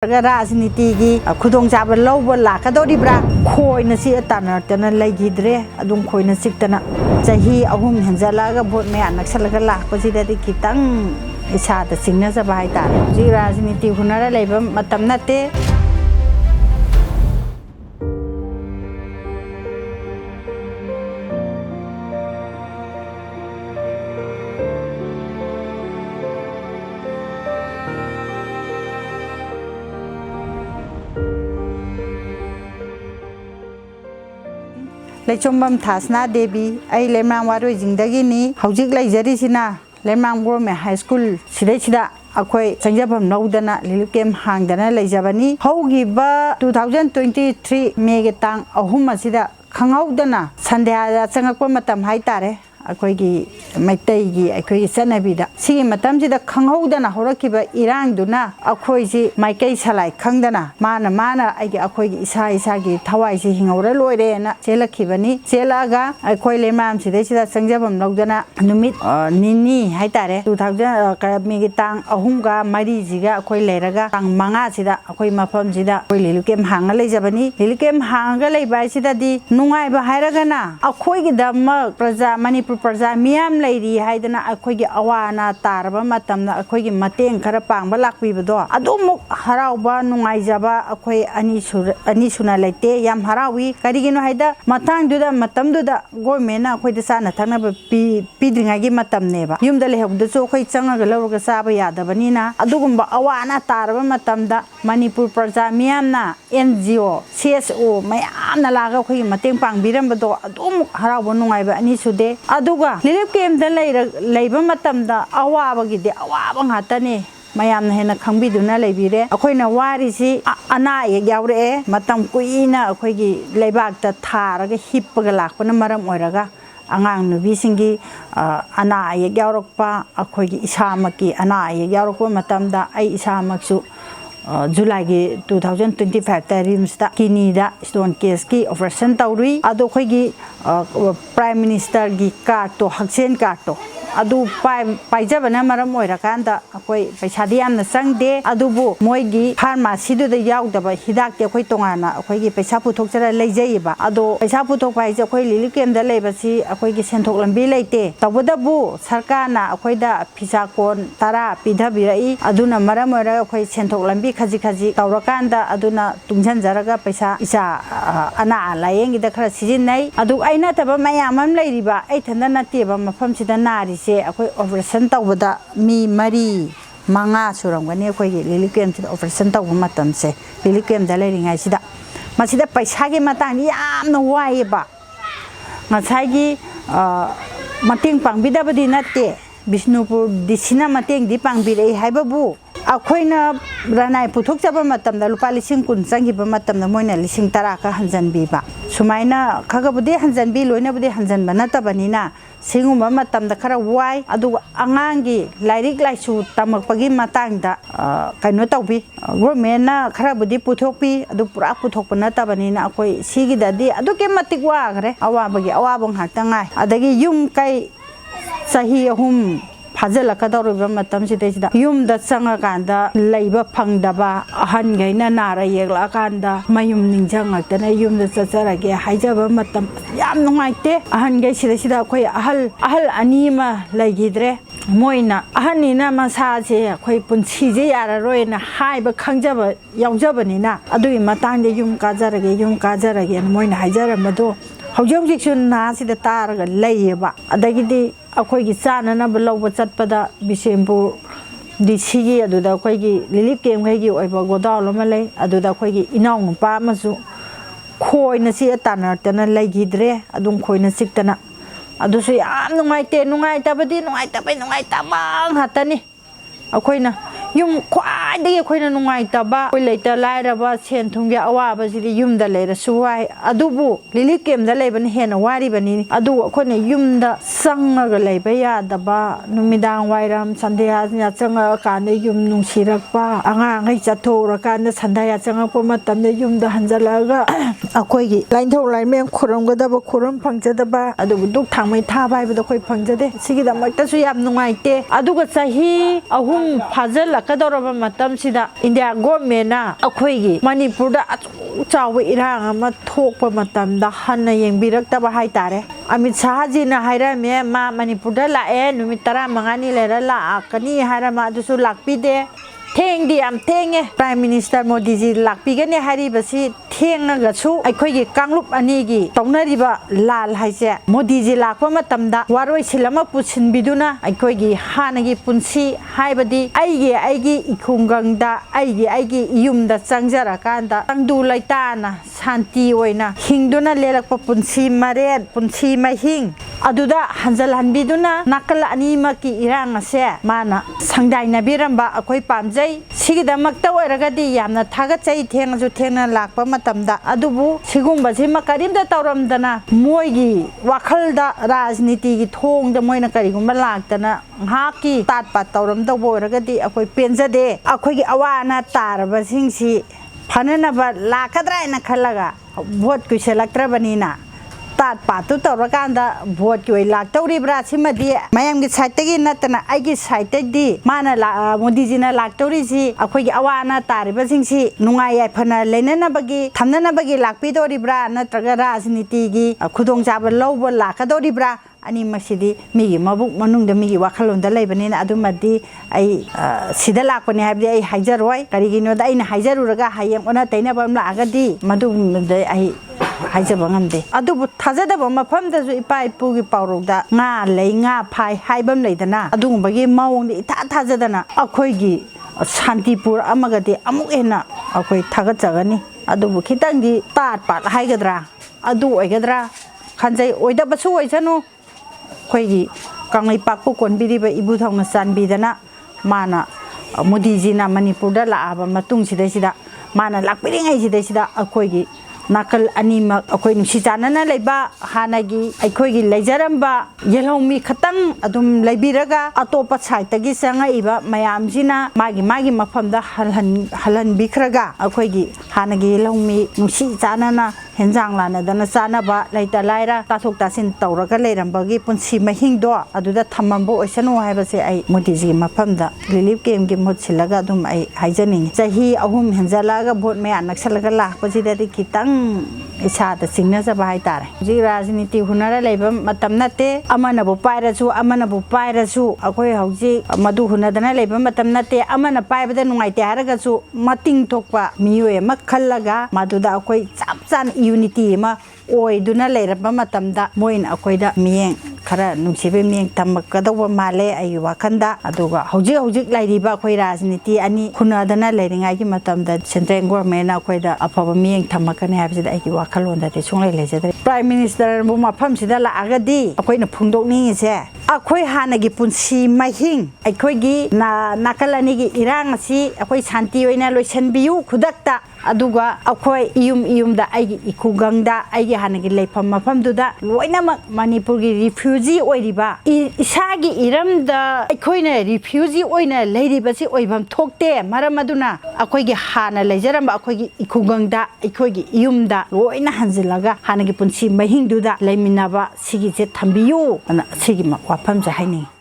राजनीति की खुदों चाब लौब लाकदोरिब्रा खोइना सी तानरतना लेगिद्रे अदुम खोइना सिकतना चाही अहुम हेंजलागा भोट में नक्सलगा लाकपसिददि खितंग इसादा सिंगनाजबा हाइतारे जी राजनीति हुनरा लेबा मतम नते लेचोंबम थासना देवी आई लेमराम वारोइजिंग दगिनी हौजिक लेजरिसिना लेमराम गवर्नमेंट हाई स्कूल सिदैसिदा अखोई चंगजाpham लौदना लिलिप कैम्प हांगदना लेजबनी हौगिबा 2023 मेगे तांग अहुम असिदा खंगौदना संध्या चंगकप मतम हाइतारे अखोइगी मैतैगी अखोइगी चनबीदा सिगी मतमसिदा खंगौदना होरकिबा इरांगदुना अखोइसि माइकै सलाइ खंगदना माना आइगी अखोइगी इसा इसागी थवाइसि हिंगौरा लोइरेना चेलखिबनी चेलागा अखोइ लेमाम सिदैसिदा चंगजाpham लौदना नुमित निनी हाइतारे 2000 मेगी तांग अहुमगा मरीजिगा अखोइ लेरगा तांग मंगा सिदा अखोइ मफमसिदा अखोइ लिलिप कैम्प हांगा लेजबनी लिलिप कैम्प हांगा लेबासिदादि नुंगाइबा हाइरगना अखोइगी दमक प्रजा मणिपुर प्रजा मियाम लेरी हाइदना अखोइगी अवाना तारबा मतमना अखोइगी मतेंग खरा पांगबा लाक्पिबदो अदुमुक हराउबा नुंगाइजबा अखोइ अनि सुना लेते याम हराउई करिगिनो हाइदा मतांगदुदा मतमदुदा गवर्नमेंटना अखोइदा साना थांगनाबा पिद्रिङागी मतमनेबा युमदा लेहबदसु अखोइ चंगागा लौरगा साबा यादबनिना अदुगुम्बा अवाना तारबा मतमदा मणिपुर प्रजा मियामना NGO CSO मयामना लागा अखोइगी मतेंग पांगबिरमबदो अदुमुक हराउबा नुंगाइबा अनि सुदे अदुगा लिलिप कैम्पदा लेबा मतमदा अवाबगिदे अवाबा ngатane mayamna hena khangbiduna leibire akoina warisi ana yaure matam kuina akoigi leibakta tharaga hippaga lakpana maram oiraga angang nubi singi ana yaurokpa akoigi isamaki ana yaurokpa matamda ai isamaksu July 2025 ta rimsta kinida stone case ki operation tawri ado khoigi prime minister gi card to haksen card to adu paijabana maram oirakanda akoi paisadi yamna sangde adubu moigi pharmacy du da yaudaba hidak te akoi tongana akoi gi paisa puthokchara leijaiba ado paisa puthok paise akoi lili kem da leibasi akoi gi senthok lambi leite tawadabu sarkana akoi da phisa kon tara pidhabirai aduna maram oira akoi senthok lambi khaji tawrakanda aduna tungjanjaraga paisa isa ana layengi da khara sijinai adu aina taba mayamam leiriba ai thanda nateba mafam sida nari से अखोई operation तौबदा मी मरी मंगा सुरंगनी अखोई लिलिप camp से operation तौब मतम से लिलिप camp दा लेरिङाइ सिदा मसिदा पैसागी मतांग यामना वाइबा ngसाइगी मतेंग पांगबिदाबदि नते बिष्णुपुर दिसिना मतेंग दि पांगबिरै हाइबाबु अखोइना रनाइ पुथोकचबा मतमदा लुपा लिसिंग कुन चंगिबा मतमदा मोइना लिसिंग 10 का हंजनबीबा सुमाइना खगबदि हंजनबी लोइनाबदि हंजनबा नतबनिना सिंगुमा मतमदा खरा वाइ अदु अंगांगी लाइरिक लाइसु तमकपगी मतंगदा कइनो तौबी गवर्नमेंटना खराबदि पुथोकपी अदु पुरा पुथोकप नतबनिना अखोइ सिगिददि अदु के मतिक वागरे अवाबगी अवाबंग हाक्तंगाइ अदगी युम कै सही अहुम फाजलकदौरिबा मतमसिदैसिदा युमदा चंगाकांदा लेइबा फंगदबा अहनगैना नारा येगलाकांदा mayum निंजंगक्तना युमदा चचरगे हाइजबा मतम याम नुंगाइते अहनगै सिदैसिदा अखोइ अहल अनीमा लेगिद्रे मोइना अहनिना मसासे अखोइ पुनसिजे याररोइना हाइबा खंजबा यावजबनिना अदुइ मतांगदे युम काजरगे मोइना हाइजरमदो हौजौजिकसु नासिदा तारगा लेयेबा अदगिदि अखोइगी चाननब लौबा चटपदा बिसेमपुर डिसीगी अदुदा अखोइगी लिलिप कैम्पगी ओइबा गोदाउल अमा लै अदुदा अखोइगी इनाउ नुपा अमसु खोइना सि तानरतना लेगिद्रे अदुम खोइना सिकतना अदुसु याम नुंगाइतबदि नुंगाइतबा हातनी अखोइना युम ख्वाइदगी अखोइना नुंगाइतबा कोइ लेता लाइरबा सेन थुंगे अवाबसिदि युमदा लेरसु वाइ अदुबु लिलिप कैम्पदा लेबन हेना वारिबनि अदु अखोइना युमदा संगगा लेबा यादबा नुमिदांग वाइरम संध्या चंगा काने युम नुंसिरकपा अंगांगै चथोरकाने संध्या चंगापा मतमने युमदा हंजलागा ꯑꯩꯈꯣꯏꯒꯤ ꯂꯥꯏꯅꯤꯡꯊꯧ ꯂꯥꯏꯃꯦꯝ ꯈꯨꯔꯨꯝꯒꯗꯕ ꯈꯨꯔꯨꯝ ꯐꯪꯖꯗꯕ ꯑꯗꯨꯕꯨ ꯗꯨꯛ ꯊꯥꯡꯃꯩ ꯊꯥꯕ ꯍꯥꯏꯕꯗꯣ ꯑꯩꯈꯣꯏ ꯐꯪꯖꯗꯦ ꯁꯤꯒꯤꯗꯃꯛꯇꯁꯨ ꯌꯥꯝ ꯅꯨꯡꯉꯥꯏꯇꯦ ꯑꯗꯨꯒ ꯆꯍꯤ 3 ꯐꯥꯖꯤꯜꯂꯛꯀꯗꯧꯔꯕ ꯃꯇꯝꯁꯤꯗ ꯏꯟꯗꯤꯌꯥ ꯒꯣꯔꯃꯦꯟꯅ ꯑꯩꯈꯣꯏꯒꯤ ꯃꯅꯤꯄꯨꯔꯗ ꯑꯆꯧ ꯆꯥꯎꯕ ꯏꯔꯥꯡ ꯑꯃ ꯊꯣꯛꯄ ꯃꯇꯝꯗ ꯍꯟꯅ ꯌꯦꯡꯕꯤꯔꯛꯇꯕ ꯍꯥꯏꯇꯥꯔꯦ ꯑꯃꯤꯠ ꯁꯥꯍꯖꯤꯅ ꯍꯥꯏꯔꯝꯃꯦ ꯃꯥ ꯃꯅꯤꯄꯨꯔꯗ ꯂꯥꯛꯑꯦ ꯅꯨꯃꯤꯠ 15ꯅꯤ ꯂꯩꯔ ꯂꯥꯛꯀꯅꯤ ꯍꯥꯏꯔꯝꯃ ꯑꯗꯨꯁꯨ ꯂꯥꯛꯄꯤꯗꯦ ꯊꯦꯡꯗꯤ ꯌꯥꯝ ꯊꯦꯡꯉꯦ ꯄ꯭ꯔꯥꯏꯝ ꯃꯤꯅꯤꯁꯇꯔ ꯃꯣꯗꯤꯖꯤ ꯂꯥꯛꯄꯤꯒꯅꯤ ꯍꯥꯏꯔꯤꯕꯁꯤ ꯊꯦꯡꯉꯒꯁꯨ ꯑꯩꯈꯣꯏꯒꯤ ꯀꯥꯡꯂꯨꯞ ꯑꯅꯤꯒꯤ ꯇꯧꯅꯔꯤꯕ ꯂꯥꯜ ꯍꯥꯏꯁꯦ ꯃꯣꯗꯤꯖꯤ ꯂꯥꯛꯄ ꯃꯇꯝꯗ ꯋꯥꯔꯣꯏꯁꯤꯜ ꯑꯃ ꯄꯨꯁꯤꯟꯕꯤꯗꯨꯅ ꯑꯩꯈꯣꯏꯒꯤ ꯍꯥꯟꯅꯒꯤ ꯄꯨꯟꯁꯤ ꯍꯥꯏꯕꯗꯤ ꯑꯩꯒꯤ ꯏꯈꯨꯡꯒꯪꯗ ꯑꯩꯒꯤ ꯌꯨꯝꯗ ꯆꯪꯖꯔꯀꯥꯟꯗ ꯇꯪꯗꯨ ꯂꯩꯇꯥꯅ ꯁꯥꯟꯇꯤ ꯑꯣꯏꯅ ꯍꯤꯡꯗꯨꯅ ꯂꯦꯜꯂꯛꯄ ꯄꯨꯟꯁꯤ ꯃꯔꯦꯟ ꯄꯨꯟꯁꯤ ꯃꯍꯤꯡ ꯑꯗꯨꯗ ꯍꯟꯖꯤꯜꯍꯟꯕꯤꯗꯨꯅ ꯅꯥꯀꯜ ꯑꯅꯤꯃꯛꯀꯤ ꯏꯔꯥꯡ ꯑꯁꯦ ꯃꯥꯅ ꯁꯪꯗꯥꯏꯅꯕꯤꯔꯝꯕ ꯑꯩꯈꯣꯏ ꯄꯥꯝꯖꯩ ꯁꯤꯒꯤꯗꯃꯛꯇ ꯑꯣꯏꯔꯒꯗꯤ ꯌꯥꯝꯅ ꯊꯥꯒꯠꯆꯩ ꯊꯦꯡꯅꯁꯨ ꯊꯦꯡꯅ ꯂꯥꯛꯄ ꯃꯇꯝꯗ ꯑꯗꯨꯕꯨ ꯁꯤꯒꯨꯝꯕꯁꯤꯃ ꯀꯔꯤꯝꯇ ꯇꯧꯔꯝꯗꯅ ꯃꯣꯏꯒꯤ ꯋꯥꯈꯜꯗ ꯔꯥꯖꯅꯤꯇꯤꯒꯤ ꯊꯣꯡꯗ ꯃꯣꯏꯅ ꯀꯔꯤꯒꯨꯝꯕ ꯂꯥꯛꯇꯅ ꯉꯥꯏꯍꯥꯛꯀꯤ ꯇꯥꯠ ꯄꯥꯠ ꯇꯧꯔꯝꯗꯧꯕ ꯑꯣꯏꯔꯒꯗꯤ ꯑꯩꯈꯣꯏ ꯄꯦꯟꯖꯗꯦ ꯑꯩꯈꯣꯏꯒꯤ ꯑꯋꯥ ꯑꯅꯥ ꯇꯥꯔꯕꯁꯤꯡꯁꯤ ꯐꯅꯅꯕ ꯂꯥꯛꯀꯗ꯭ꯔꯥ ꯍꯥꯏꯅ ꯈꯜꯂꯒ ꯚꯣꯠ ꯀꯨꯏꯁꯜꯂꯛꯇ꯭ꯔꯕꯅꯤꯅ ꯇꯥꯠ ꯄꯥꯠꯇꯨ ꯇꯧꯔꯀꯥꯟꯗ ꯚꯣꯠꯀꯤ ꯑꯣꯏ ꯂꯥꯛꯇꯧꯔꯤꯕ꯭ꯔꯥ ꯁꯤꯃꯗꯤ ꯃꯌꯥꯝꯒꯤ ꯁꯥꯏꯠꯇꯒꯤ ꯅꯠꯇꯅ ꯑꯩꯒꯤ ꯁꯥꯏꯠꯇꯒꯤ ꯃꯥꯅ ꯃꯣꯗꯤꯖꯤꯅ ꯂꯥꯛꯇꯧꯔꯤꯁꯤ ꯑꯩꯈꯣꯏꯒꯤ ꯑꯋꯥ ꯑꯅꯥ ꯇꯥꯔꯤꯕꯁꯤꯡꯁꯤ ꯅꯨꯡꯉꯥꯏ ꯌꯥꯏꯐꯅ ꯂꯩꯅꯅꯕꯒꯤ ꯊꯝꯅꯅꯕꯒꯤ ꯂꯥꯛꯄꯤꯗꯧꯔꯤꯕ꯭ꯔꯥ ꯅꯠꯇ꯭ꯔꯒ ꯔꯥꯖꯅꯤꯇꯤꯒꯤ ꯈꯨꯗꯣꯡꯆꯥꯕ ꯂꯧꯕ ꯂꯥꯛꯀꯗꯧꯔꯤꯕ꯭ꯔꯥ ꯑꯅꯤꯃꯛꯁꯤꯗꯤ ꯃꯤꯒꯤ ꯃꯕꯨꯛ ꯃꯅꯨꯡꯗ ꯃꯤꯒꯤ ꯋꯥꯈꯜꯂꯣꯟꯗ ꯂꯩꯕꯅꯤꯅ ꯑꯗꯨꯃꯗꯤ ꯑꯩ ꯁꯤꯗ ꯂꯥꯛꯄꯅꯤ ꯍꯥꯏꯕꯗꯤ ꯑꯩ ꯍꯥꯏꯖꯔꯣꯏ ꯀꯔꯤꯒꯤꯅꯣꯗ ꯑꯩꯅ ꯍꯥꯏꯖꯔꯨꯔꯒ ꯍꯌꯦꯡ ꯑꯣꯟꯅ ꯇꯩꯅꯕ ꯑꯃ ꯂꯥꯛꯑꯒꯗꯤ ꯃꯗꯨꯒꯨꯝꯕꯗ ꯑꯩ ꯍꯥꯏꯖꯕ ꯉꯝꯗꯦ ꯑꯗꯨꯕꯨ ꯊꯥꯖꯗꯕ ꯃꯐꯝꯗꯁꯨ ꯏꯄꯥ ꯏꯄꯨꯒꯤ ꯄꯥꯎꯔꯧꯗ ꯉꯥ ꯂꯩ ꯉꯥ ꯐꯥꯏ ꯍꯥꯏꯕ ꯑꯃ ꯂꯩꯗꯅ ꯑꯗꯨꯒꯨꯝꯕꯒꯤ ꯃꯑꯣꯡꯗ ꯏꯊꯥ ꯊꯥꯖꯗꯅ ꯑꯩꯈꯣꯏꯒꯤ ꯁꯥꯟꯇꯤꯄꯨꯔ ꯑꯃꯒꯗꯤ ꯑꯃꯨꯛ ꯍꯦꯟꯅ ꯑꯩꯈꯣꯏ ꯊꯥꯒꯠꯆꯒꯅꯤ ꯑꯗꯨꯕꯨ ꯈꯤꯇꯪꯗꯤ ꯇꯥꯠ ꯄꯥꯠ ꯍꯥꯏꯒꯗ꯭ꯔꯥ ꯑꯗꯨ ꯑꯣꯏꯒꯗ꯭ꯔꯥ ꯈꯟꯖꯩ ꯑꯣꯏꯗꯕꯁꯨ ꯑꯣꯏꯁꯅꯨ ꯑꯩꯈꯣꯏꯒꯤ ꯀꯪꯂꯩꯄꯥꯛꯄꯨ ꯀꯣꯟꯕꯤꯔꯤꯕ ꯏꯕꯨꯙꯧꯅ ꯆꯥꯟꯕꯤꯗꯅ ꯃꯥꯅ ꯃꯣꯗꯤꯖꯤꯅ ꯃꯅꯤꯄꯨꯔꯗ ꯂꯥꯛꯑꯕ ꯃꯇꯨꯡꯁꯤꯗꯩꯁꯤꯗ ꯃꯥꯅ ꯂꯥꯛꯄꯤꯔꯤꯉꯩꯁꯤꯗꯩꯁꯤꯗ ꯑꯩꯈꯣꯏꯒꯤ ꯅꯥꯀꯜ ꯑꯅꯤꯃꯛ ꯑꯩꯈꯣꯏ ꯅꯨꯡꯁꯤ ꯆꯥꯟꯅꯅ ꯂꯩꯕ ꯍꯥꯟꯅꯒꯤ ꯑꯩꯈꯣꯏꯒꯤ ꯂꯩꯖꯔꯝꯕ ꯌꯦꯜꯍꯧꯃꯤ ꯈꯇꯪ ꯑꯗꯨꯝ ꯂꯩꯕꯤꯔꯒ ꯑꯇꯣꯞꯄ ꯁꯥꯏꯠꯇꯒꯤ ꯆꯪꯉꯛꯏꯕ ꯃꯌꯥꯝꯁꯤꯅ ꯃꯥꯒꯤ ꯃꯐꯝꯗ ꯍꯜꯍꯟꯕꯤꯈ꯭ꯔꯒ ꯑꯩꯈꯣꯏꯒꯤ ꯍꯥꯟꯅꯒꯤ ꯌꯦꯜꯍꯧꯃꯤ ꯅꯨꯡꯁꯤ ꯆꯥꯟꯅꯅ ꯍꯦꯟꯖꯥꯡ ꯂꯥꯟꯅꯗꯅ ꯆꯥꯅꯕ ꯂꯩꯇ ꯂꯥꯏꯔ ꯇꯥꯊꯣꯛ ꯇꯥꯁꯤꯟ ꯇꯧꯔꯒ ꯂꯩꯔꯝꯕꯒꯤ ꯄꯨꯟꯁꯤ ꯃꯍꯤꯡꯗꯣ ꯑꯗꯨꯗ ꯊꯝꯃꯝꯕ ꯑꯣꯏꯁꯅꯨ ꯍꯥꯏꯕꯁꯦ ꯑꯩ ꯃꯣꯗꯤꯖꯤꯒꯤ ꯃꯐꯝꯗ ꯔꯤꯂꯤꯐ ꯀꯦꯝꯒꯤ ꯃꯍꯨꯠ ꯁꯤꯜꯂꯒ ꯑꯗꯨꯝ ꯑꯩ ꯍꯥꯏꯖꯅꯤꯡꯉꯤ ꯆꯍꯤ 3 ꯍꯦꯟꯖꯜꯂꯛꯑꯒ ꯚꯣꯠ ꯃꯌꯥ ꯅꯛꯁꯜꯂꯒ ꯂꯥꯛꯄꯁꯤꯗꯗꯤ ꯈꯤꯇꯪ ꯏꯁꯥꯗ ꯆꯤꯡꯅꯖꯕ ꯍꯥꯏꯇꯥꯔꯦ ꯍꯧꯖꯤꯛ ꯔꯥꯖꯅꯤꯇꯤ ꯍꯨꯟꯅꯔ ꯂꯩꯕ ꯃꯇꯝ ꯅꯠꯇꯦ ꯑꯃꯅꯕꯨ ꯄꯥꯏꯔꯁꯨ ꯑꯃꯅꯕꯨ ꯄꯥꯏꯔꯁꯨ ꯑꯩꯈꯣꯏ ꯍꯧꯖꯤꯛ ꯃꯗꯨ ꯍꯨꯟꯅꯗꯅ ꯂꯩꯕ ꯃꯇꯝ ꯅꯠꯇꯦ ꯑꯃꯅ ꯄꯥꯏꯕꯗ ꯅꯨꯡꯉꯥꯏꯇꯦ ꯍꯥꯏꯔꯒꯁꯨ ꯃꯇꯤꯡ ꯊꯣꯛꯄ ꯃꯤꯑꯣꯏ ꯑꯃ ꯈꯜꯂꯒ ꯃꯗꯨꯗ ꯑꯩꯈꯣꯏ ꯆꯞ ꯆꯥꯅ ꯌꯨꯅꯤꯇꯤ ꯑꯃ ꯑꯣꯏꯗꯨꯅ ꯂꯩꯔꯕ ꯃꯇꯝꯗ ꯃꯣꯏꯅ ꯑꯩꯈꯣꯏꯗ ꯃꯤꯠꯌꯦꯡ ꯈꯔ ꯅꯨꯡꯁꯤꯕ ꯃꯤꯠꯌꯦꯡ ꯊꯝꯃꯛꯀꯗꯧꯕ ꯃꯥꯜꯂꯦ ꯑꯩꯒꯤ ꯋꯥꯈꯜꯗ ꯑꯗꯨꯒ ꯍꯧꯖꯤꯛ ꯂꯩꯔꯤꯕ ꯑꯩꯈꯣꯏ ꯔꯥꯖꯅꯤꯇꯤ ꯑꯅꯤ ꯍꯨꯟꯅꯗꯅ ꯂꯩꯔꯤꯉꯩꯒꯤ ꯃꯇꯝꯗ ꯁꯦꯟꯇ꯭ꯔꯦꯜ ꯒꯣꯔꯃꯦꯟꯅ ꯑꯩꯈꯣꯏꯗ ꯑꯐꯕ ꯃꯤꯠꯌꯦꯡ ꯊꯝꯃꯛꯀꯅꯤ ꯍꯥꯏꯕꯁꯤꯗ ꯑꯩꯒꯤ ꯋꯥꯈꯜꯂꯣꯟꯗꯗꯤ ꯁꯨꯡꯂꯩ ꯂꯩꯖꯗ꯭ꯔꯦ ꯄ꯭ꯔꯥꯏꯝ ꯃꯤꯅꯤꯁꯇꯔꯕꯨ ꯃꯐꯝꯁꯤꯗ ꯂꯥꯛꯑꯒꯗꯤ ꯑꯩꯈꯣꯏꯅ ꯐꯣꯡꯗꯣꯛꯅꯤꯡꯉꯤꯁꯦ ꯑꯩꯈꯣꯏ ꯍꯥꯟꯅꯒꯤ ꯄꯨꯟꯁꯤ ꯃꯍꯤꯡ ꯑꯩꯈꯣꯏꯒꯤ ꯅꯥꯀꯜ ꯑꯅꯤꯒꯤ ꯏꯔꯥꯡ ꯑꯁꯤ ꯑꯩꯈꯣꯏ ꯁꯥꯟꯇꯤ ꯑꯣꯏꯅ ꯂꯣꯏꯁꯤꯟꯕꯤꯌꯨ ꯈꯨꯗꯛꯇ ꯑꯗꯨꯒ ꯑꯩꯈꯣꯏ ꯏꯌꯨꯝꯗ ꯑꯩꯒꯤ ꯏꯈꯨꯡꯒꯪꯗ ꯑꯩꯒꯤ ꯍꯥꯟꯅꯒꯤ ꯂꯩꯐꯝ ꯃꯐꯝꯗꯨꯗ ꯂꯣꯏꯅꯃꯛ ꯃꯅꯤꯄꯨꯔꯒꯤ ꯔꯤꯐ꯭ꯌꯨꯖꯤ ꯑꯣꯏꯔꯤꯕ ꯏꯁꯥꯒꯤ ꯏꯔꯝꯗ ꯑꯩꯈꯣꯏꯅ ꯔꯤꯐ꯭ꯌꯨꯖꯤ ꯑꯣꯏꯅ ꯂꯩꯔꯤꯕꯁꯤ ꯑꯣꯏꯐꯝ ꯊꯣꯛꯇꯦ ꯃꯔꯝ ꯑꯗꯨꯅ ꯑꯩꯈꯣꯏꯒꯤ ꯍꯥꯟꯅ ꯂꯩꯖꯔꯝꯕ ꯑꯩꯈꯣꯏꯒꯤ ꯏꯈꯨꯡꯒꯪꯗ ꯑꯩꯈꯣꯏꯒꯤ ꯌꯨꯝꯗ ꯂꯣꯏꯅ ꯍꯟꯖꯤꯜꯂꯒ ꯍꯥꯟꯅꯒꯤ ꯄꯨꯟꯁꯤ ꯃꯍꯤꯡꯗꯨꯗ ꯂꯩꯃꯤꯟꯅꯕ ꯁꯤꯒꯤꯁꯦ ꯊꯝꯕꯤꯌꯨ ꯑꯅ ꯁꯤꯒꯤ ꯋꯥꯐꯝꯁꯦ ꯍꯥꯏꯅꯤꯡꯉꯤ